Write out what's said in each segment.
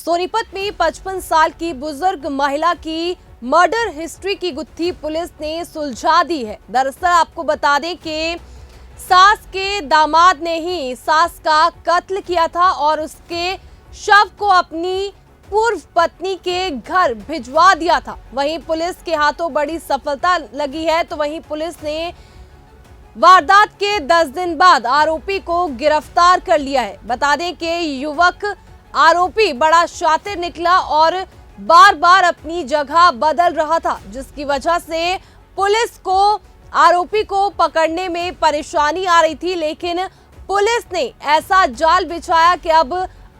सोनीपत में 55 साल की बुजुर्ग महिला की मर्डर हिस्ट्री की गुत्थी पुलिस ने सुलझा दी है। दरअसल आपको बता दें कि सास के दामाद ने ही सास का कत्ल किया था और उसके शव को अपनी पूर्व पत्नी के घर भिजवा दिया था। वहीं पुलिस के हाथों बड़ी सफलता लगी है, तो वहीं पुलिस ने वारदात के 10 दिन बाद आरोपी को गिरफ्तार कर लिया है। बता दें कि युवक आरोपी बड़ा शातिर निकला और बार बार अपनी जगह बदल रहा था, जिसकी वजह से पुलिस को आरोपी को पकड़ने में परेशानी आ रही थी। लेकिन पुलिस ने ऐसा जाल बिछाया कि अब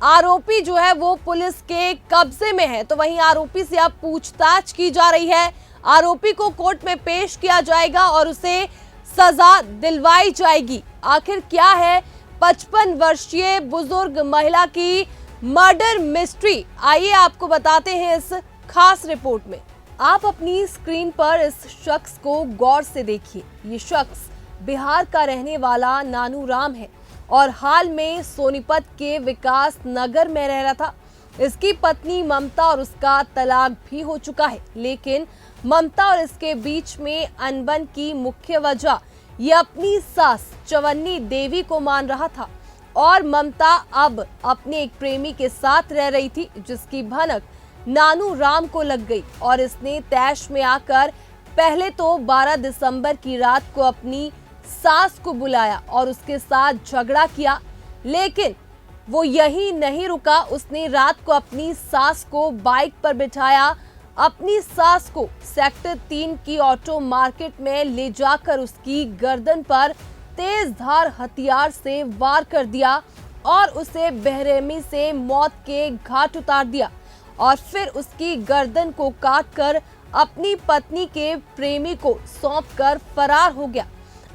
आरोपी जो है वो पुलिस के कब्जे में है। तो वहीं आरोपी से अब पूछताछ की जा रही है। आरोपी को कोर्ट में पेश किया जाएगा और उसे सजा दिलवाई जाएगी। आखिर क्या है 55 वर्षीय बुजुर्ग महिला की मर्डर मिस्ट्री, आइए आपको बताते हैं इस खास रिपोर्ट में। आप अपनी स्क्रीन पर इस शख्स को गौर से देखिए। ये शख्स बिहार का रहने वाला नानू राम है और हाल में सोनीपत के विकास नगर में रह रहा था। इसकी पत्नी ममता और उसका तलाक भी हो चुका है, लेकिन ममता और इसके बीच में अनबन की मुख्य वजह ये अपनी सास चवन्नी देवी को मान रहा था और ममता अब अपने एक प्रेमी के साथ रह रही थी, जिसकी भनक नानू राम को लग गई और इसने तैश में आकर पहले तो 12 दिसंबर की रात को अपनी सास को बुलाया और उसके साथ झगड़ा किया। लेकिन वो यही नहीं रुका, उसने रात को अपनी सास को बाइक पर बिठाया, अपनी सास को सेक्टर 3 की ऑटो मार्केट में ले जाकर उसकी गर्दन पर तेज धार हथियार से वार कर दिया और उसे बेरहमी से मौत के घाट उतार दिया और फिर उसकी गर्दन को काटकर अपनी पत्नी के प्रेमी को सौंपकर फरार हो गया।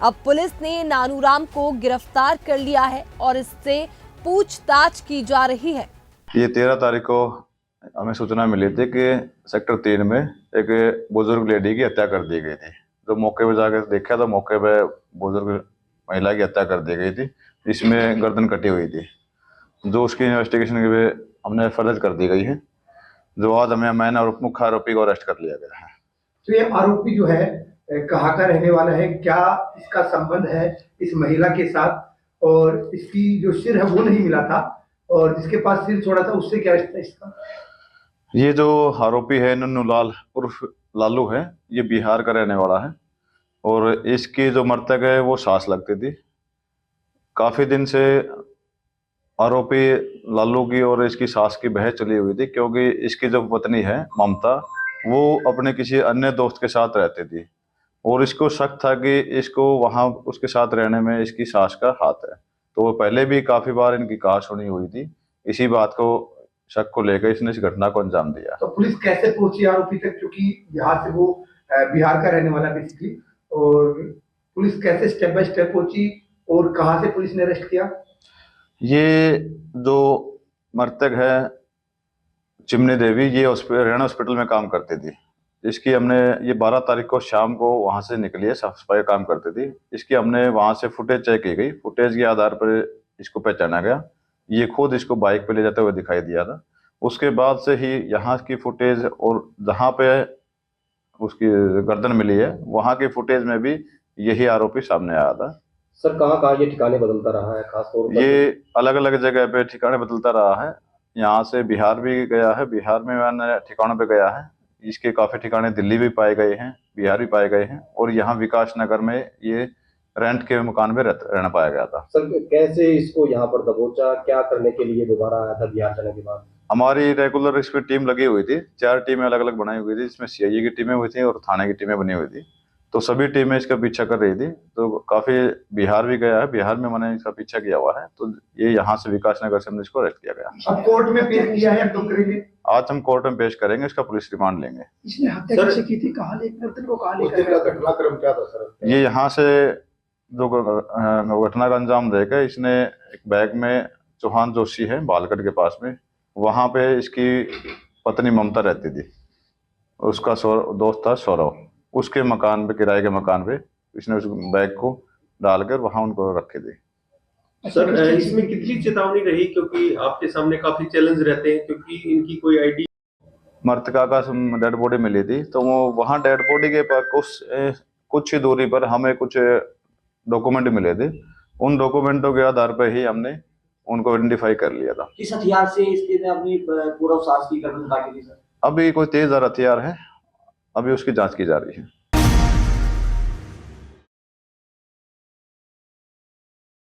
अब पुलिस ने नानू राम को गिरफ्तार कर लिया है और इससे पूछताछ की जा रही है। ये 13 तारीख को हमें सूचना मिली थी कि सेक्टर 3 में एक बुजुर्ग लेडी की हत्या कर दी गई थी। तो मौके पर जाकर देखा तो मौके पे बुजुर्ग महिला की हत्या कर दी गई थी, जिसमें गर्दन कटी हुई थी। जो उसकी इन्वेस्टिगेशन के हमने फर्ज कर दी गई है, जो आज मैंने और मुख्य आरोपी को अरेस्ट कर लिया गया है। तो ये आरोपी जो है कहाँ का रहने वाला है, क्या इसका संबंध है इस महिला के साथ, और इसकी जो सिर है वो नहीं मिला था और जिसके पास सिर छोड़ा था उससे क्या रिश्ता इसका? ये जो आरोपी है नन्नू लाल उर्फ लालू है, ये बिहार का रहने वाला है और इसकी जो मृतक है वो सास लगती थी। काफी दिन से आरोपी लालू की और इसकी सास की बहस चली हुई थी, क्योंकि इसकी जो पत्नी है ममता वो अपने किसी अन्य दोस्त के साथ रहती थी और इसको शक था कि इसको वहां उसके साथ रहने में इसकी सास का हाथ है। तो पहले भी काफी बार इनकी कहा सुनी हुई थी। इसी बात को शक को लेकर इसने इस घटना को अंजाम दिया। तो पुलिस कैसे पहुंची आरोपी तक, क्योंकि यहाँ से वो बिहार का रहने वाला बेसिकली, और पुलिस कैसे स्टेप बाय स्टेप पहुंची और कहाँ से पुलिस ने अरेस्ट किया? ये जो मृतक है चिमनी देवी, ये हरियाणा हॉस्पिटल में काम करती थी। इसकी हमने ये 12 तारीख को शाम को वहां से निकली है, साफ सफाई काम करती थी। इसकी हमने वहां से फुटेज चेक की गई, फुटेज के आधार पर इसको पहचाना गया। ये खुद इसको बाइक पे ले जाते हुए दिखाई दिया था। उसके बाद से ही यहाँ की फुटेज और जहाँ पे उसकी गर्दन मिली है वहां की फुटेज में भी यही आरोपी सामने आया था। सर कहाँ ये ठिकाने बदलता रहा है, खास तौर पर ये अलग अलग जगह पे ठिकाने बदलता रहा है। यहाँ से बिहार भी गया है, बिहार में मैंने ठिकानों पे गया है। इसके काफी ठिकाने दिल्ली भी पाए गए हैं, बिहार भी पाए गए हैं और यहाँ विकास नगर में ये रेंट के मकान में रहना पाया गया था। सर कैसे इसको यहाँ पर दबोचा, क्या करने के लिए दोबारा आया था बिहार जाने के बाद? हमारी रेगुलर इस पर टीम लगी हुई थी, 4 टीमें अलग अलग बनाई हुई थी, जिसमें सीआईए की टीमें हुई थी और थाने की टीमें बनी हुई थी। तो सभी टीमें इसका पीछा कर रही थी। तो काफी बिहार भी गया है, बिहार में मैंने इसका पीछा किया हुआ है। तो ये यहाँ से विकास नगर से हमने इसको अरेस्ट किया गया। अब कोर्ट में पेश किया है, तो करेंगे आज हम कोर्ट में पेश करेंगे, इसका पुलिस रिमांड लेंगे। इसने हत्या कैसे की थी, कहाँ लेकर घटनाक्रम क्या था सर? ये यहाँ से जो घटना का अंजाम देकर इसने एक बैग में चौहान जोशी है बालगढ़ के पास में, वहां पे इसकी पत्नी ममता रहती थी, उसका दोस्त था सौरव, उसके मकान पे, किराए के मकान पे इसने उस बैग को डालकर वहां उनको रखे थे। सर इसमें कितनी चेतावनी रही, क्योंकि आपके सामने काफी चैलेंज रहते हैं, क्योंकि इनकी कोई आईडी। मृतका का डेड बॉडी मिली थी, तो वो वहाँ डेड बॉडी के पास कुछ ही दूरी पर हमें कुछ डॉक्यूमेंट मिले थे। उन डॉक्यूमेंटों के आधार पर ही हमने उनको आइडेंटिफाई कर लिया था। किस हथियार से इसने अपनी पूरा सास की गर्दन काटी थी सर? अभी कोई तेज हथियार है, अभी उसकी जांच की जा रही है।